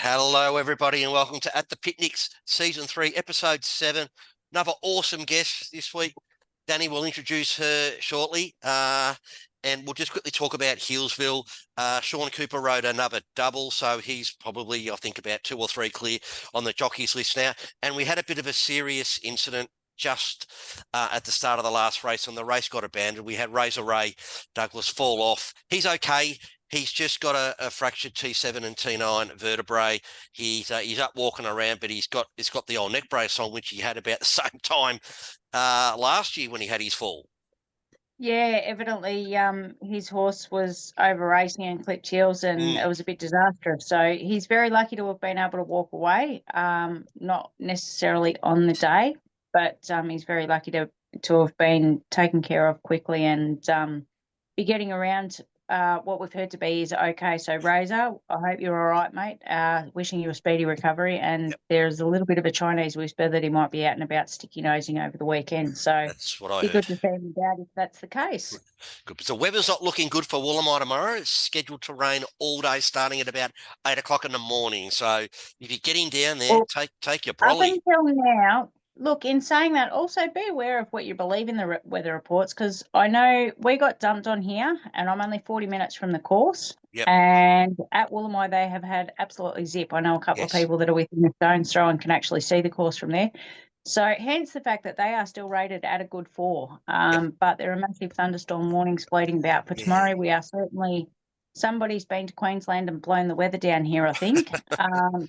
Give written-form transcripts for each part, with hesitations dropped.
Hello, everybody, and welcome to At the Picnics, Season 3, Episode 7. Another awesome guest this week. Danny will introduce her shortly, and we'll just quickly talk about Healesville. Sean Cooper rode another double, so he's probably, I think, about 2 or 3 clear on the jockeys list now. And we had a bit of a serious incident just at the start of the last race, and the race got abandoned. We had Razor Ray Douglas fall off. He's okay. He's just got a fractured T7 and T9 vertebrae. He's up walking around, but it's got the old neck brace on, which he had about the same time last year when he had his fall. Yeah, evidently his horse was over racing and clipped heels, and it was a bit disastrous. So he's very lucky to have been able to walk away, not necessarily on the day, but he's very lucky to have been taken care of quickly and be getting around. What we've heard to be is okay. So Razor, I hope you're all right, mate. Wishing you a speedy recovery. And There's a little bit of a Chinese whisper that he might be out and about sticky nosing over the weekend. So that's what I be heard. good to see him out if that's the case. Good. So weather's not looking good for Woolamai tomorrow. It's scheduled to rain all day, starting at about 8 o'clock in the morning. So if you're getting down there, take your brolly. Up until now, look, in saying that, also be aware of what you believe in the weather reports, because I know we got dumped on here, and I'm only 40 minutes from the course. Yep. And at Woolamai, they have had absolutely zip. I know a couple of people that are within a stone's throw and can actually see the course from there. So hence the fact that they are still rated at a good 4. But there are massive thunderstorm warnings floating about for tomorrow. We are certainly... Somebody's been to Queensland and blown the weather down here, I think,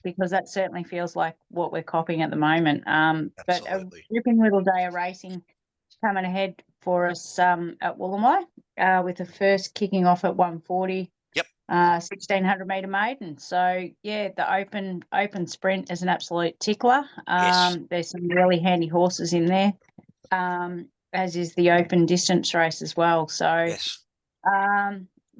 because that certainly feels like what we're copping at the moment. But a ripping little day of racing coming ahead for us at Woolamai, with the first kicking off at 1:40. 1600 metre maiden. So yeah, the open sprint is an absolute tickler. There's some really handy horses in there, as is the open distance race as well. So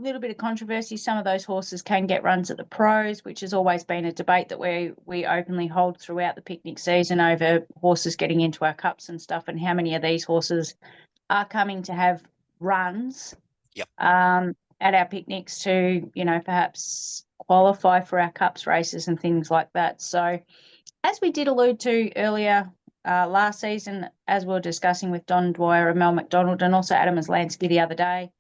little bit of controversy. Some of those horses can get runs at the pros, which has always been a debate that we openly hold throughout the picnic season over horses getting into our cups and stuff, and how many of these horses are coming to have runs at our picnics to, perhaps qualify for our cups races and things like that. So as we did allude to earlier last season, as we were discussing with Don Dwyer and Mel McDonald and also Adam Lansky the other day,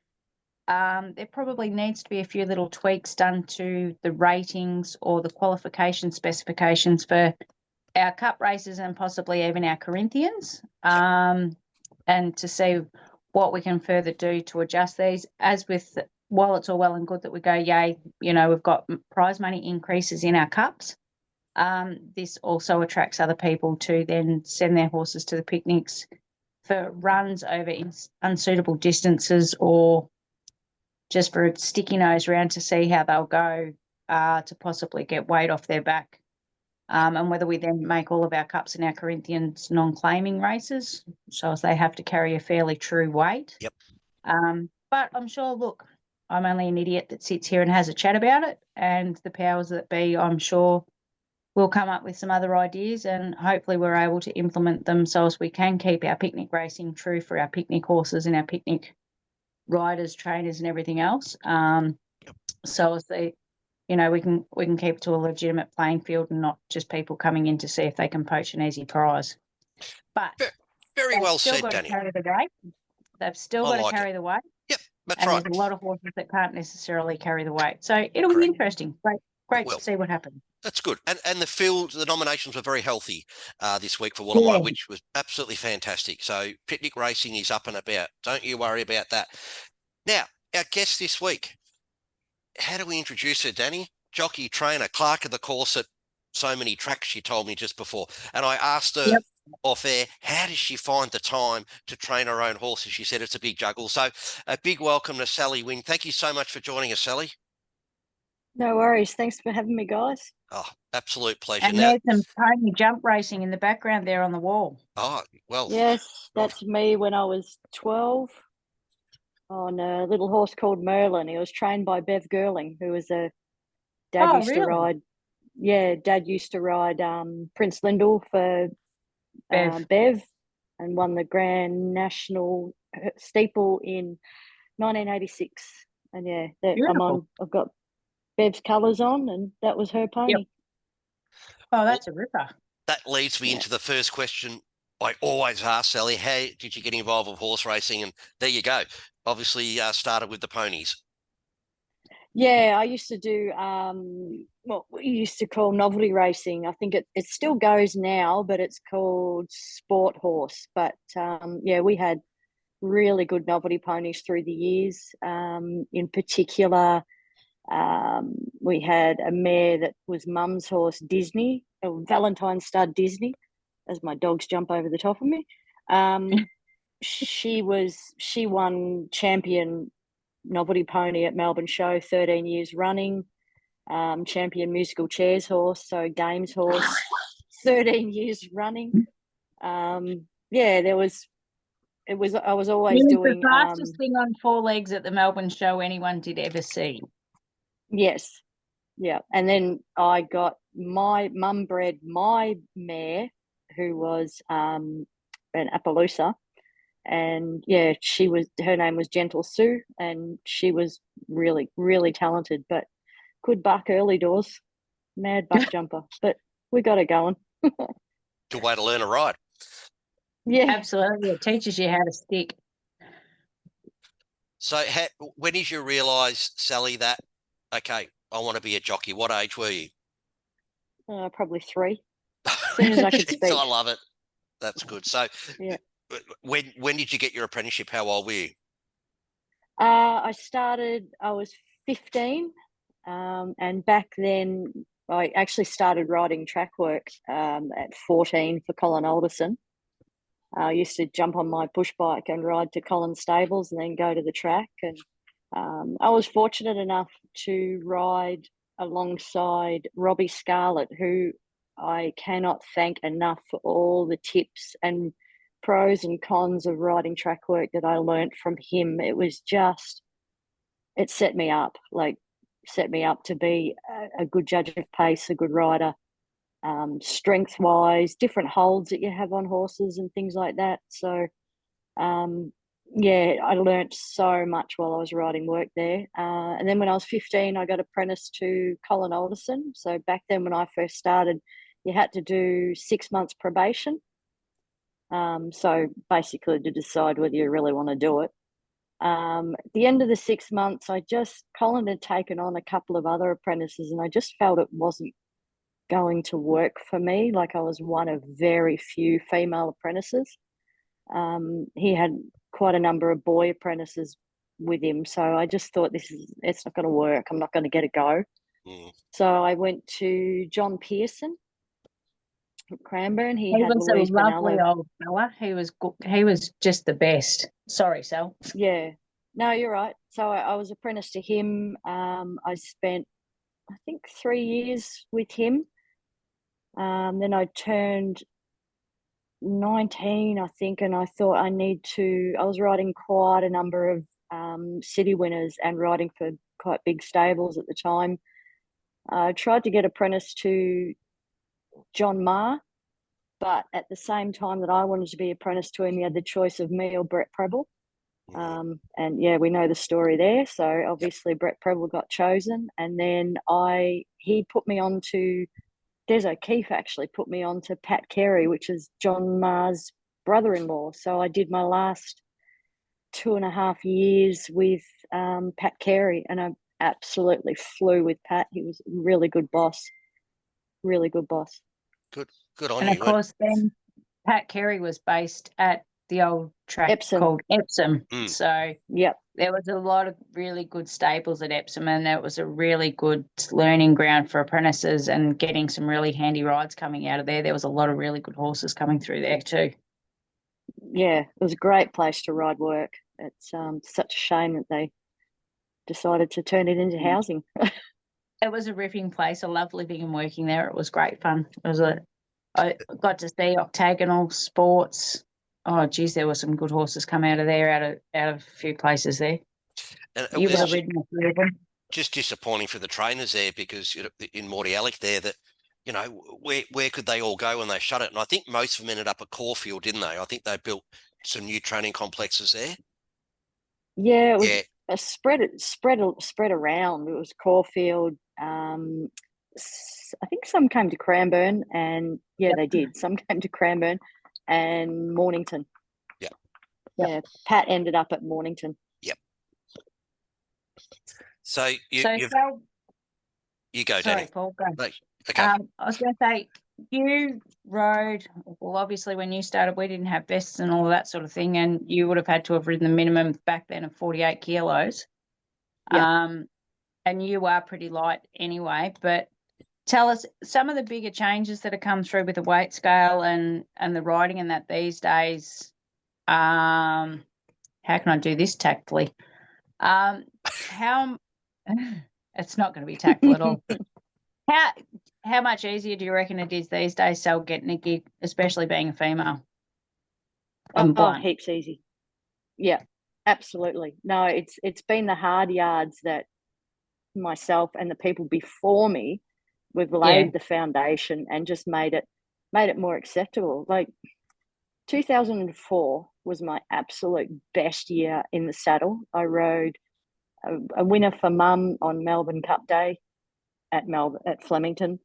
there probably needs to be a few little tweaks done to the ratings or the qualification specifications for our cup races and possibly even our Corinthians, and to see what we can further do to adjust these. While it's all well and good that we go, yay, we've got prize money increases in our cups, this also attracts other people to then send their horses to the picnics for runs over unsuitable distances, or just for a sticky nose round to see how they'll go, to possibly get weight off their back. And whether we then make all of our cups and our Corinthians non-claiming races, so as they have to carry a fairly true weight. But I'm sure, look, I'm only an idiot that sits here and has a chat about it, and the powers that be, I'm sure, will come up with some other ideas, and hopefully we're able to implement them so as we can keep our picnic racing true for our picnic horses and our picnic riders, trainers, and everything else. So as they, we can keep it to a legitimate playing field and not just people coming in to see if they can poach an easy prize. But very well said, Danny. They've still got to carry the weight. Yep, that's and right. There's a lot of horses that can't necessarily carry the weight, so it'll be interesting. Great to see what happens. That's good. And the nominations were very healthy this week for Woolamai, which was absolutely fantastic. So picnic racing is up and about. Don't you worry about that. Now, our guest this week, how do we introduce her, Danny? Jockey, trainer, clerk of the course at so many tracks, she told me just before. And I asked her off air, how does she find the time to train her own horses? She said it's a big juggle. So a big welcome to Sally Wynne. Thank you so much for joining us, Sally. No worries. Thanks for having me, guys. Oh, absolute pleasure. And there's some pony jump racing in the background there on the wall. Oh, well. Yes, that's me when I was 12 on a little horse called Merlin. He was trained by Bev Girling, who was to ride. Yeah, Dad used to ride Prince Lyndall for Bev, and won the Grand National Steeple in 1986. And yeah, I've got Bev's colours on, and that was her pony. Oh, that's a ripper. That leads me into the first question I always ask Sally. How did you get involved with horse racing? And there you go. Obviously, started with the ponies. Yeah, I used to do what we used to call novelty racing. I think it still goes now, but it's called sport horse. But yeah, we had really good novelty ponies through the years. In particular, we had a mare that was Mum's horse, Disney, a Valentine stud Disney, as my dogs jump over the top of me. She won champion novelty pony at Melbourne Show 13 years running, champion musical chairs horse, so games horse 13 years running. Yeah, I was always doing the fastest thing on 4 legs at the Melbourne Show anyone did ever see. Yes. Yeah. And then my mum bred my mare, who was an Appaloosa. And yeah, her name was Gentle Sue, and she was really, really talented, but could buck early doors, mad buck jumper. But we got it going. Good way to learn a ride. Yeah. Absolutely. It teaches you how to stick. So when did you realise, Sally, that, okay, I want to be a jockey? What age were you? Probably 3. As soon as I could speak. I love it. That's good. So yeah. When did you get your apprenticeship? How old were you? I was 15. And back then, I actually started riding track work at 14 for Colin Alderson. I used to jump on my push bike and ride to Colin's stables and then go to the track. And I was fortunate enough to ride alongside Robbie Scarlett, who I cannot thank enough for all the tips and pros and cons of riding track work that I learnt from him. It set me up to be a good judge of pace, a good rider, strength wise, different holds that you have on horses and things like that. So yeah, I learnt so much while I was riding work there. And then when I was 15, I got apprenticed to Colin Alderson. So back then when I first started, you had to do 6 months probation. So basically to decide whether you really want to do it. At the end of the 6 months, Colin had taken on a couple of other apprentices, and I just felt it wasn't going to work for me. Like, I was one of very few female apprentices. He had quite a number of boy apprentices with him, so I just thought it's not going to work. I'm not going to get a go. So I went to John Pearson at Cranbourne. He had was Louise a lovely Bonello. old fella. He was just the best. Sorry, Sal. Yeah, no, you're right. So I was apprenticed to him. I spent, I think, 3 years with him. Then I turned 19, I think, and I thought I was riding quite a number of city winners and riding for quite big stables at the time. I tried to get apprenticed to John Marr, but at the same time that I wanted to be apprenticed to him, he had the choice of me or Brett Preble. And yeah, we know the story there. So obviously Brett Preble got chosen, and then he put me on to Des O'Keefe, actually put me on to Pat Carey, which is John Marr's brother-in-law. So I did my last 2.5 years with Pat Carey, and I absolutely flew with Pat. He was a really good boss. Really good boss. Good on and you. And of course, then Pat Carey was based at the old track Epsom. Called Epsom. So yep, there was a lot of really good stables at Epsom, and it was a really good learning ground for apprentices and getting some really handy rides coming out of there. There was a lot of really good horses coming through there too. Yeah, it was a great place to ride work. It's such a shame that they decided to turn it into housing. It was a ripping place. I loved living and working there. It was great fun. I got to see octagonal sports. Oh, geez, there were some good horses come out of there, out of a few places there. And you would have ridden a few of them. Just disappointing for the trainers there, because in Morty Alec there, that where could they all go when they shut it? And I think most of them ended up at Caulfield, didn't they? I think they built some new training complexes there. Yeah, it was a spread around. It was Caulfield, I think some came to Cranbourne, and they did. Some came to Cranbourne and Mornington. Yeah. Yeah, Pat ended up at Mornington. Yep. So you go, sorry, Danny. Paul. Go. No, okay. I was going to say, you rode, well, obviously when you started, we didn't have vests and all of that sort of thing, and you would have had to have ridden the minimum back then of 48 kilos. Yeah. And you are pretty light anyway, but tell us some of the bigger changes that have come through with the weight scale and the riding and that these days. How can I do this tactfully? How it's not going to be tactful at all. How much easier do you reckon it is these days, so getting a gig, especially being a female? Heaps easy. Yeah, absolutely. No, it's been the hard yards that myself and the people before me, we've laid the foundation and just made it more acceptable. Like 2004 was my absolute best year in the saddle. I rode a winner for Mum on Melbourne Cup Day at Flemington.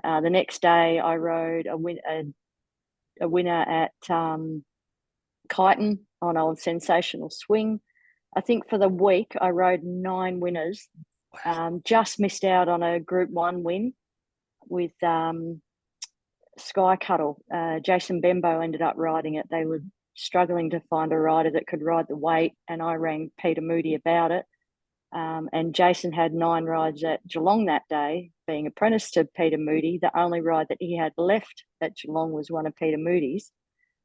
The next day I rode a winner at Kyneton on Old Sensational Swing. I think for the week I rode 9 winners. Just missed out on a Group 1 win with Sky Cuddle. Jason Bembo ended up riding it. They were struggling to find a rider that could ride the weight, and I rang Peter Moody about it. And Jason had 9 rides at Geelong that day, being apprenticed to Peter Moody. The only ride that he had left at Geelong was one of Peter Moody's.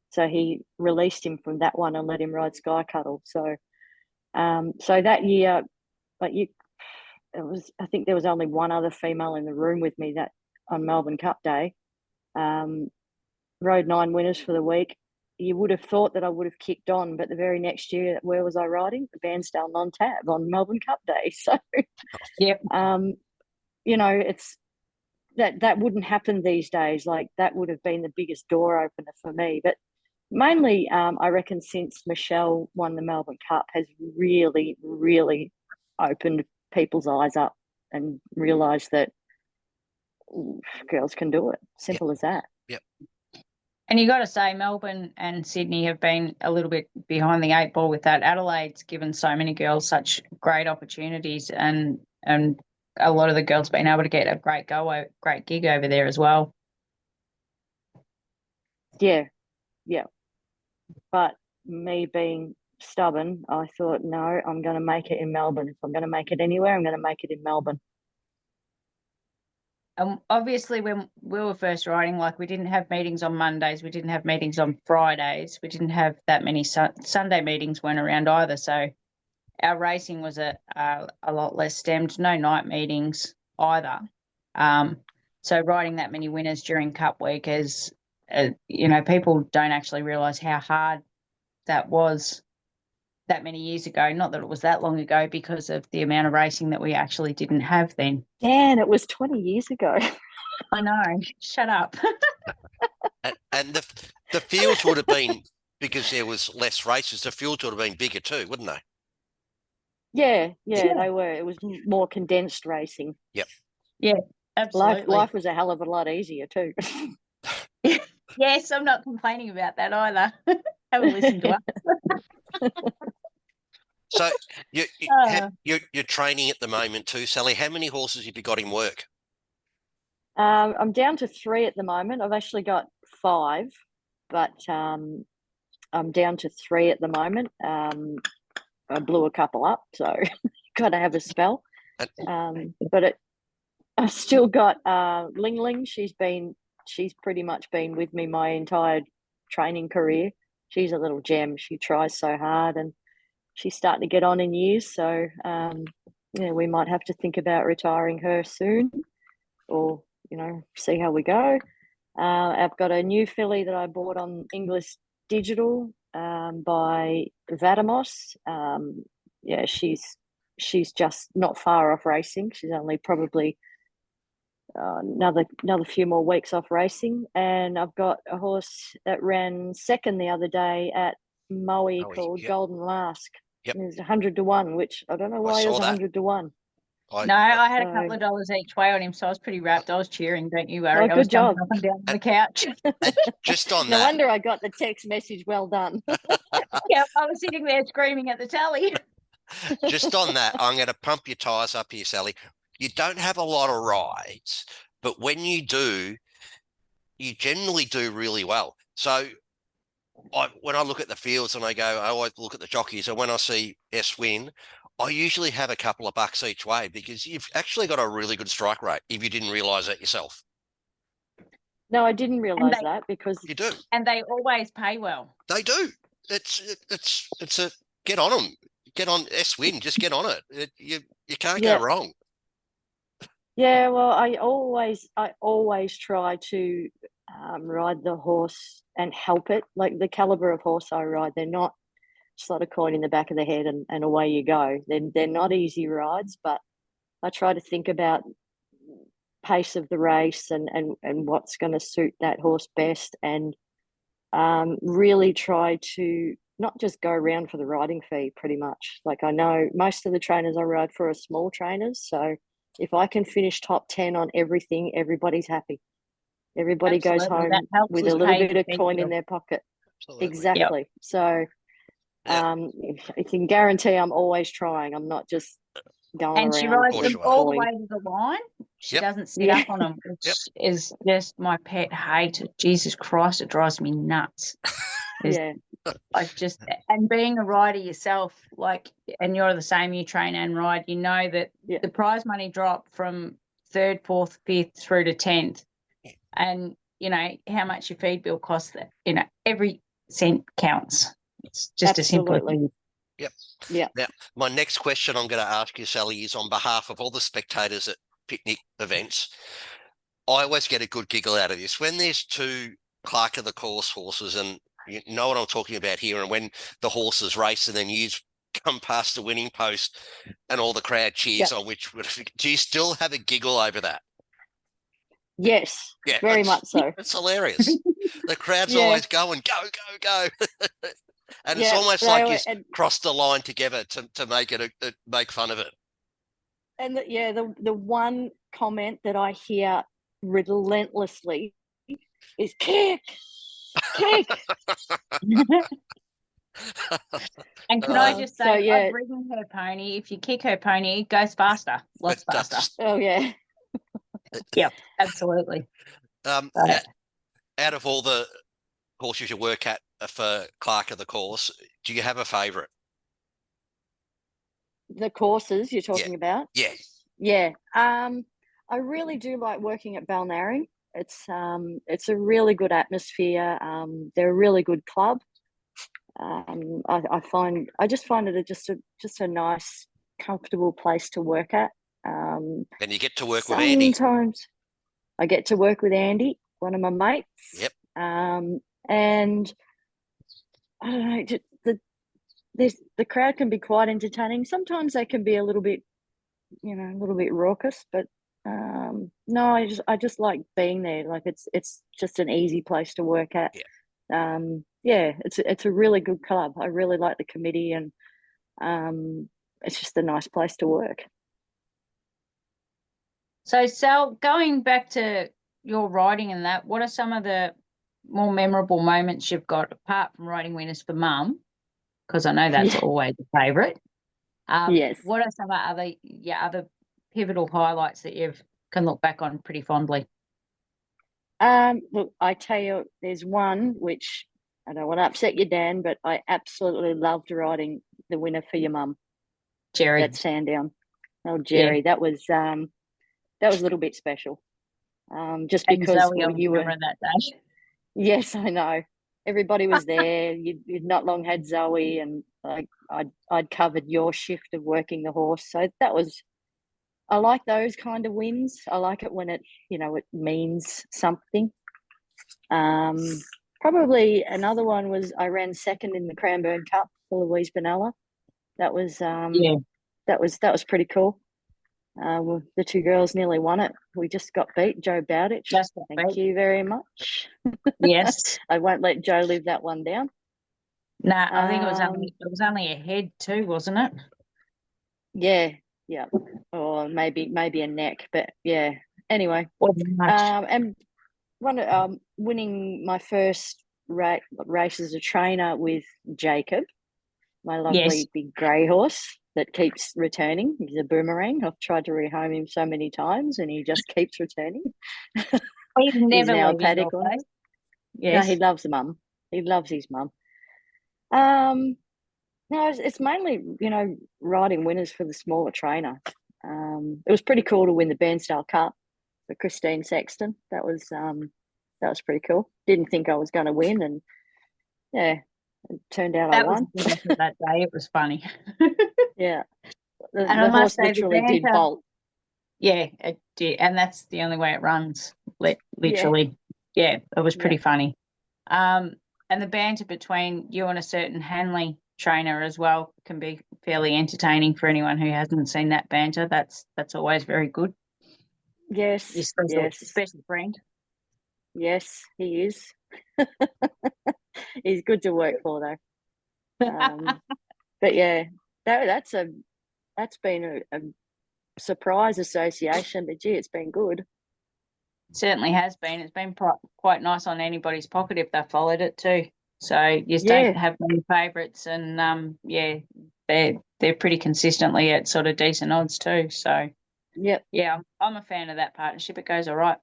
So he released him from that one and let him ride Sky Cuddle. So that year, I think there was only one other female in the room with me that on Melbourne Cup Day. Rode 9 winners for the week. You would have thought that I would have kicked on, but the very next year, where was I riding? The Bairnsdale non-tab on Melbourne Cup Day. So, it's that wouldn't happen these days. Like that would have been the biggest door opener for me. But mainly, I reckon since Michelle won the Melbourne Cup has really, really opened people's eyes up and realised that girls can do it. Simple as that. Yep. And you got to say, Melbourne and Sydney have been a little bit behind the 8 ball with that. Adelaide's given so many girls such great opportunities, and a lot of the girls been able to get a great gig over there as well. Yeah. But me being stubborn, I thought, no, I'm going to make it in Melbourne. If I'm going to make it anywhere, I'm going to make it in Melbourne. Obviously, when we were first riding, like we didn't have meetings on Mondays, we didn't have meetings on Fridays, we didn't have that many Sunday meetings weren't around either. So our racing was a lot less stemmed, no night meetings either. So riding that many winners during Cup Week is, people don't actually realise how hard that was that many years ago. Not that it was that long ago, because of the amount of racing that we actually didn't have then. Man, it was 20 years ago. I know. Shut up. and the fields would have been, because there was less races, the fields would have been bigger too, wouldn't they? Yeah, they were. It was more condensed racing. Yep. Yeah, absolutely. Life was a hell of a lot easier too. Yes, I'm not complaining about that either. Have a listen to us. So you're training at the moment too, Sally. How many horses have you got in work? I'm down to 3 at the moment. I've actually got 5, but I'm down to 3 at the moment. I blew a couple up, so got to have a spell. But I've still got Ling Ling. She's pretty much been with me my entire training career. She's a little gem. She tries so hard, and she's starting to get on in years. So we might have to think about retiring her soon, or see how we go. I've got a new filly that I bought on English Digital by Vadamos. She's just not far off racing. She's only probably another few more weeks off racing. And I've got a horse that ran second the other day at Moe called Golden Lask. Yep. It's 100 to 1, which I don't know why it was 100 to 1. No, I had a couple of dollars each way on him, so I was pretty wrapped. I was cheering, don't you worry. I was good job. jumping up and down on the couch. Just on No that. wonder I got the text message, well done. Yeah, I was sitting there screaming at the tally. Just on that, I'm going to pump your tyres up here, Sally. You don't have a lot of rides, but when you do, you generally do really well. So when I look at the fields and I always look at the jockeys, and when I see Wynne, I usually have a couple of bucks each way because you've actually got a really good strike rate if you didn't realise that yourself. No, I didn't realise that because you do. And they always pay well. They do. It's a get on them. Get on Wynne. Just get on it. You can't go wrong. Yeah, well, I always try to ride the horse and help it. Like the caliber of horse I ride, they're not slot a coin in the back of the head and away you go. They're not easy rides, but I try to think about pace of the race and what's going to suit that horse best, and really try to not just go around for the riding fee pretty much. Like I know most of the trainers I ride for are small trainers, so if I can finish top 10 on everything, everybody's happy. Everybody goes home with a little bit of coin in their pocket. Absolutely. Exactly. Yep. So I can guarantee I'm always trying. I'm not just going around. And she rides them all the way to the line. She doesn't sit up on them, which is just my pet hate. Jesus Christ, it drives me nuts. And being a rider yourself, and you're the same, you train and ride, you know that the prize money drop from 3rd, 4th, 5th through to 10th, and you know how much your feed bill costs. That every cent counts. It's just as simple as that. Yep. Yeah. Now, my next question I'm going to ask you, Sally, is on behalf of all the spectators at picnic events. I always get a good giggle out of this when there's two Clerk of the Course horses, and you know what I'm talking about here, and when the horses race and then you come past the winning post and all the crowd cheers on which. Do you still have a giggle over that? Yes, very much so. It's hilarious. The crowd's always going, go, go, go. And it's almost like you crossed the line together to make it make fun of it. And the one comment that I hear relentlessly is kick. And can I just say, I've ridden her pony. If you kick her pony, it goes faster, lots faster. Oh yeah. Yep, absolutely. Out of all the horses you work at for Clerk of the Course, do you have a favourite? The courses you're talking about? Yeah. Yeah. I really do like working at Balnarring. It's a really good atmosphere. They're a really good club. I just find it just a nice, comfortable place to work at. And you get to work with Andy. Sometimes I get to work with Andy, one of my mates. Yep. And I don't know, the crowd can be quite entertaining. Sometimes they can be a little bit, a little bit raucous, but no, I just like being there. Like it's just an easy place to work at. Yeah. It's a really good club. I really like the committee, and it's just a nice place to work. So, Sal, going back to your riding and that, what are some of the more memorable moments you've got, apart from riding winners for Mum? Because I know that's always a favourite. Yes. What are some other pivotal highlights that you can look back on pretty fondly? Look, I tell you, there's one which I don't want to upset you, Dan, but I absolutely loved riding the winner for your mum, Jerry. At Sandown. Oh, Jerry, that was a little bit special. Just and because Zoe you were that day. Yes, I know. Everybody was there. You'd not long had Zoe, and I'd covered your shift of working the horse. So I like those kind of wins. I like it when it means something. Probably another one was I ran second in the Cranbourne Cup for Louise Benalla. That was that was pretty cool. The two girls nearly won it. We just got beat. Joe Bowditch. Thank you very much. Yes. I won't let Joe live that one down. No, I think it was only a head too, wasn't it? Yeah. Yeah. Or maybe a neck, but yeah. Anyway, much. and winning my first race as a trainer with Jacob, my lovely big grey horse that keeps returning. He's a boomerang. I've tried to rehome him so many times and he just keeps returning. He's never now a leaving paddock your one. place. No, Yes. he loves mum. He loves his mum. No, it's mainly, riding winners for the smaller trainer. It was pretty cool to win the Bairnsdale Cup for Christine Sexton. That was pretty cool. Didn't think I was going to win, and yeah, it turned out I won. That day. It was funny. Yeah, And the I must horse say, literally did bolt. Yeah, it did, and that's the only way it runs. Literally, yeah, it was pretty funny. And the banter between you and a certain Hanley trainer as well can be fairly entertaining for anyone who hasn't seen that banter. That's always very good. Yes, Your special friend. Yes, he is. He's good to work for, though. But yeah, that's been a surprise association. But gee, it's been good. It certainly has been. It's been quite nice on anybody's pocket if they followed it too. So you don't have many favourites, and they're pretty consistently at sort of decent odds too. So yeah, I'm a fan of that partnership. It goes all right.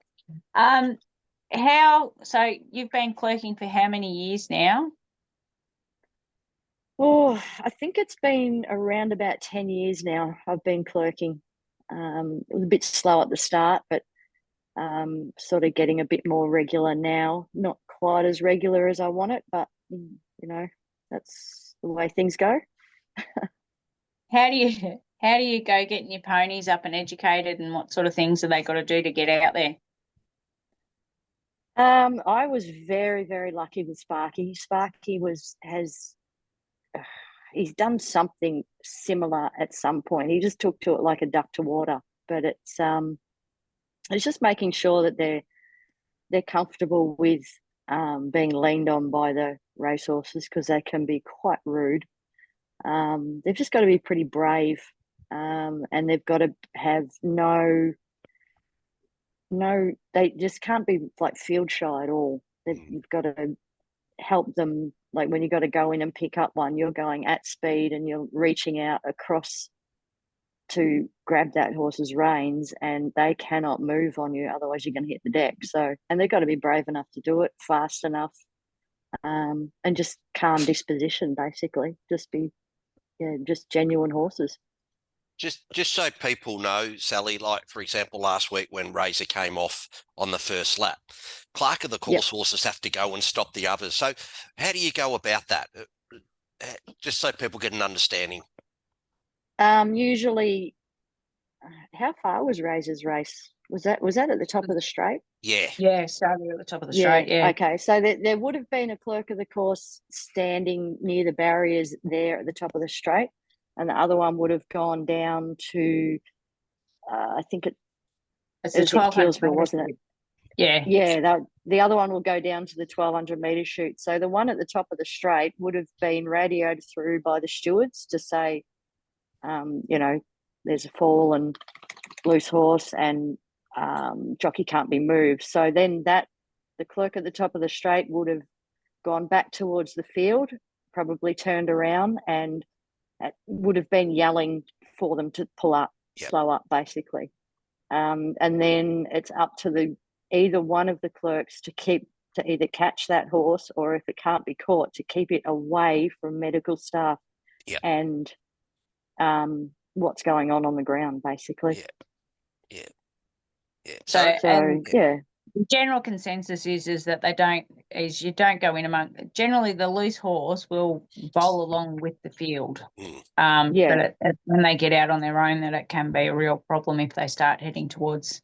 So you've been clerking for how many years now? Oh, I think it's been around about 10 years now I've been clerking. It was a bit slow at the start, but sort of getting a bit more regular now. Not quite as regular as I want it, but that's the way things go. How do you go getting your ponies up and educated, and what sort of things have they got to do to get out there? I was very, very lucky with Sparky. Sparky he's done something similar at some point. He just took to it like a duck to water, but it's just making sure that they're comfortable with being leaned on by the racehorses, because they can be quite rude. They've just got to be pretty brave, and they've got to have they just can't be like field shy at all. You've got to help them. Like when you got to go in and pick up one, you're going at speed and you're reaching out across to grab that horse's reins, and they cannot move on you, otherwise you're going to hit the deck. So, and they've got to be brave enough to do it, fast enough, and just calm disposition, basically. Just be just genuine horses. Just so people know, Sally, like for example, last week when Razor came off on the first lap, Clark of the course horses have to go and stop the others. So how do you go about that? Just so people get an understanding. Usually, how far was Razor's race? Was that at the top of the straight? Yeah, starting at the top of the straight. Yeah. Okay, so there would have been a clerk of the course standing near the barriers there at the top of the straight, and the other one would have gone down to, I think it was in Keelsville, wasn't it? Yeah. Yeah, the other one will go down to the 1,200 metre chute. So the one at the top of the straight would have been radioed through by the stewards to say, there's a fall and loose horse, and jockey can't be moved. So then the clerk at the top of the straight would have gone back towards the field, probably turned around, and would have been yelling for them to pull up, slow up, basically. And then it's up to either one of the clerks to either catch that horse, or if it can't be caught, to keep it away from medical staff and what's going on the ground, basically. Yeah. So the general consensus is that you don't go in among. Generally, the loose horse will bowl along with the field. But when they get out on their own, that it can be a real problem if they start heading towards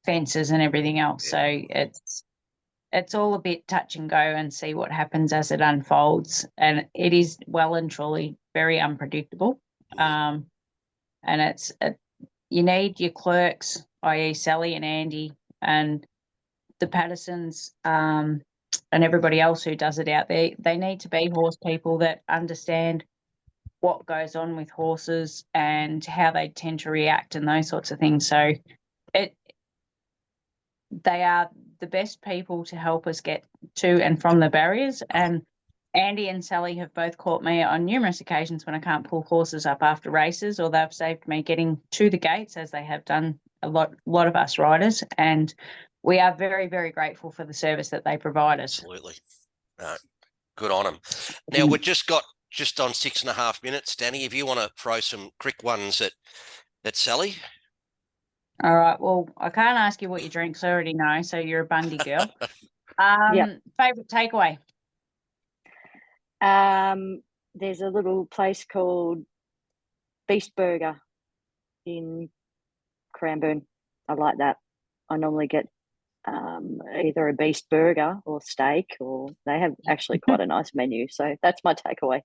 fences and everything else. So it's all a bit touch and go, and see what happens as it unfolds. And it is well and truly very unpredictable. And you need your clerks, i.e. Sally and Andy and the Pattersons, and everybody else who does it out there. They need to be horse people that understand what goes on with horses and how they tend to react and those sorts of things. So they are the best people to help us get to and from the barriers. And Andy and Sally have both caught me on numerous occasions when I can't pull horses up after races, or they've saved me getting to the gates, as they have done a lot of us riders. And we are very, very grateful for the service that they provide us. Absolutely. Good on them. Now, we've just on 6.5 minutes. Danny, if you want to throw some quick ones at Sally. All right. Well, I can't ask you what you drink, so I already know. So you're a Bundy girl. Favorite takeaway? There's a little place called Beast Burger in Cranbourne. I like that. I normally get either a beast burger or steak, or they have actually quite a nice menu. So that's my takeaway.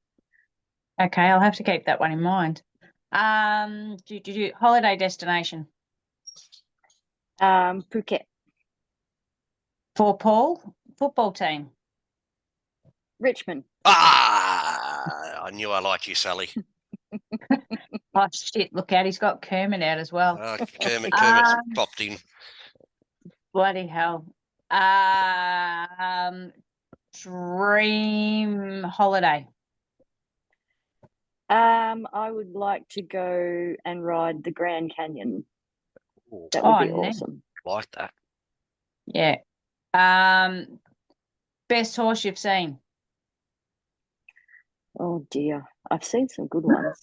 Okay, I'll have to keep that one in mind. Holiday destination? Phuket. For Paul, football team? Richmond. I knew I liked you, Sally. Oh, shit, look out, he's got Kermit out as well. Kermit's popped in. Bloody hell. Dream holiday? I would like to go and ride the Grand Canyon. That would be awesome. Like that. Yeah. Best horse you've seen? Oh dear, I've seen some good ones.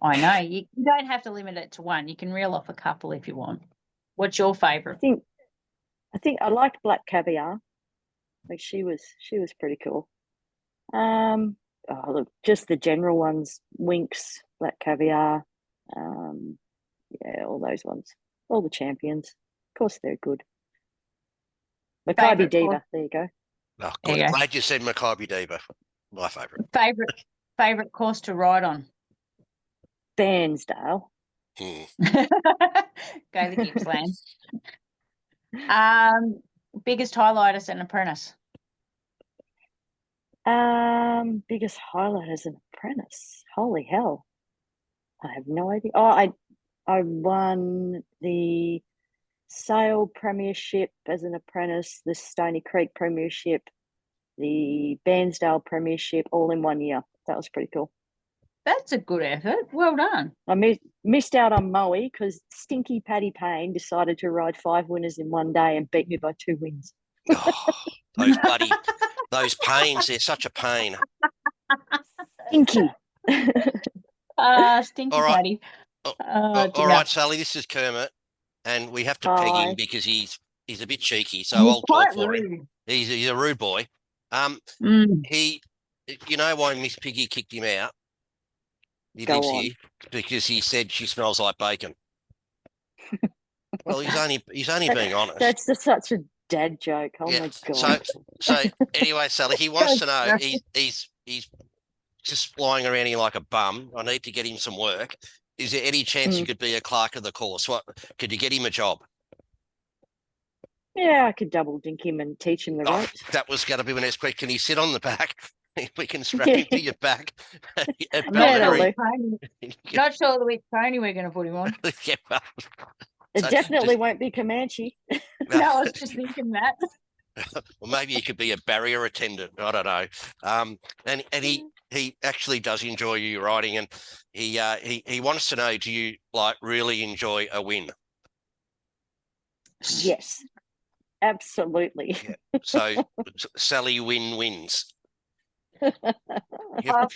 I know. You don't have to limit it to one. You can reel off a couple if you want. What's your favourite? I think I liked Black Caviar. Like she was pretty cool. Look, just the general ones: Winx, Black Caviar, all those ones, all the champions. Of course, they're good. Maccabi Diva. There you go. Oh, good. Glad you said Maccabi Diva. My favourite. Favourite course to ride on? Bairnsdale. Go the Gippsland. Biggest highlight as an apprentice? Biggest highlight as an apprentice. Holy hell. I have no idea. Oh, I won the Sale Premiership as an apprentice, the Stony Creek Premiership, the Bairnsdale Premiership, all in 1 year. That was pretty cool. That's a good effort. Well done. I missed out on Moe because Stinky Paddy Payne decided to ride 5 winners in 1 day and beat me by 2 wins. Those pains, they're such a pain. Stinky. Stinky Paddy. All right, Sally, this is Kermit, and we have to peg him because he's a bit cheeky, so I'll talk for him. He's a rude boy. You know why Miss Piggy kicked him out? He lives here because he said she smells like bacon. Well, he's only being honest. That's such a dad joke. Oh my god. So anyway, Sally, he wants to know. He's just flying around here like a bum. I need to get him some work. Is there any chance he could be a clerk of the course? What could you get him a job? Yeah, I could double dink him and teach him the ropes. That was going to be my next question. Can he sit on the back? We can strap him to your back. Not sure which pony we're going to put him on. It definitely won't be Comanche. No, I was just thinking that. Well, maybe he could be a barrier attendant. I don't know. And he actually does enjoy you riding, and he wants to know: do you really enjoy a win? Yes, absolutely. Yeah. So Sally wins. You're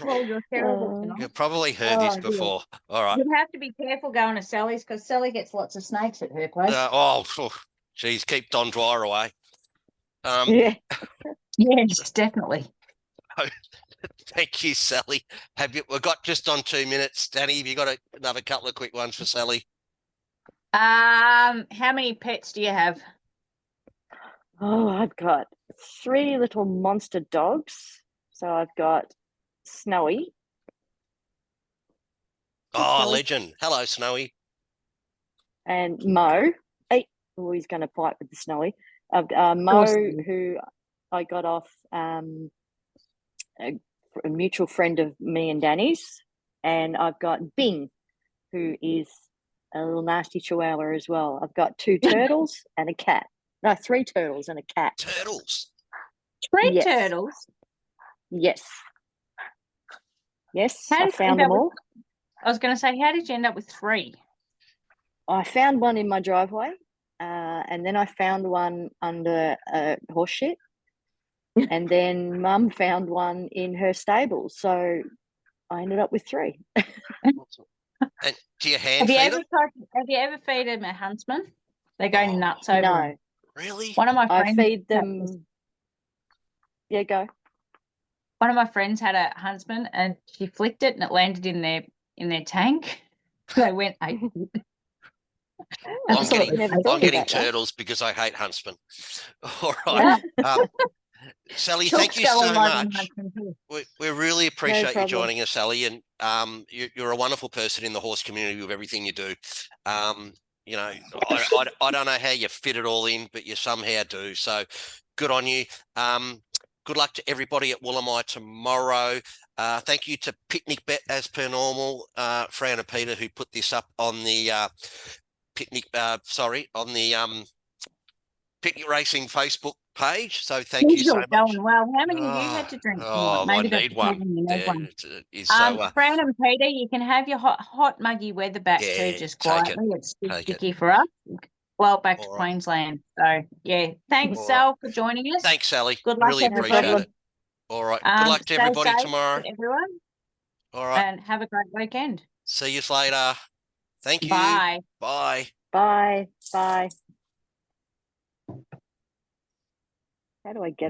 terrible. You've probably heard this before. All right. You have to be careful going to Sally's because Sally gets lots of snakes at her place. Geez, keep Don Dwyer away. Yes, definitely. Thank you, Sally. We've got just on 2 minutes. Danny, have you got another couple of quick ones for Sally? How many pets do you have? Oh, I've got 3 little monster dogs. So I've got Snowy. Oh, legend. Hello, Snowy. And Mo. He's going to fight with the Snowy. I've got Mo, who I got off a mutual friend of me and Danny's. and I've got Bing, who is a little nasty chihuahua as well. I've got 2 turtles and a cat. No, 3 turtles and a cat. Turtles. 3 Yes. turtles? Yes. Yes, How I did you found end up them all. I was going to say, how did you end up with 3? I found one in my driveway, and then I found one under a horse shit, and then Mum found one in her stable. So I ended up with 3. And do you hand feed them? Have you ever fed them a huntsman? They go nuts over No. them. Really? One of my I friends feed them. Yeah, go. One of my friends had a huntsman, and she flicked it, and it landed in their tank. They went ape. I'm getting, Never thought I'm of getting that, though. turtles because I hate huntsmen. All right. Sally, thank you so much. We really appreciate you joining us, Sally, and you're a wonderful person in the horse community with everything you do. You know, I don't know how you fit it all in, but you somehow do. So good on you. Good luck to everybody at Woolamai tomorrow. Thank you to Picnic Bet as per normal, Fran and Peter, who put this up on the Picnic Racing Facebook page. So thank you so much. Going well. How many have you had to drink? I need one. Fran and Peter, you can have your hot muggy weather back too, just quietly. It's sticky for us. Well, back to Queensland. So yeah, thanks, Sal, for joining us. Thanks, Sally. Good luck, really appreciate it. All right. Good luck to everybody tomorrow. Everyone. All right. And have a great weekend. See you later. Thank you. Bye. Bye. Bye. Bye. How do I get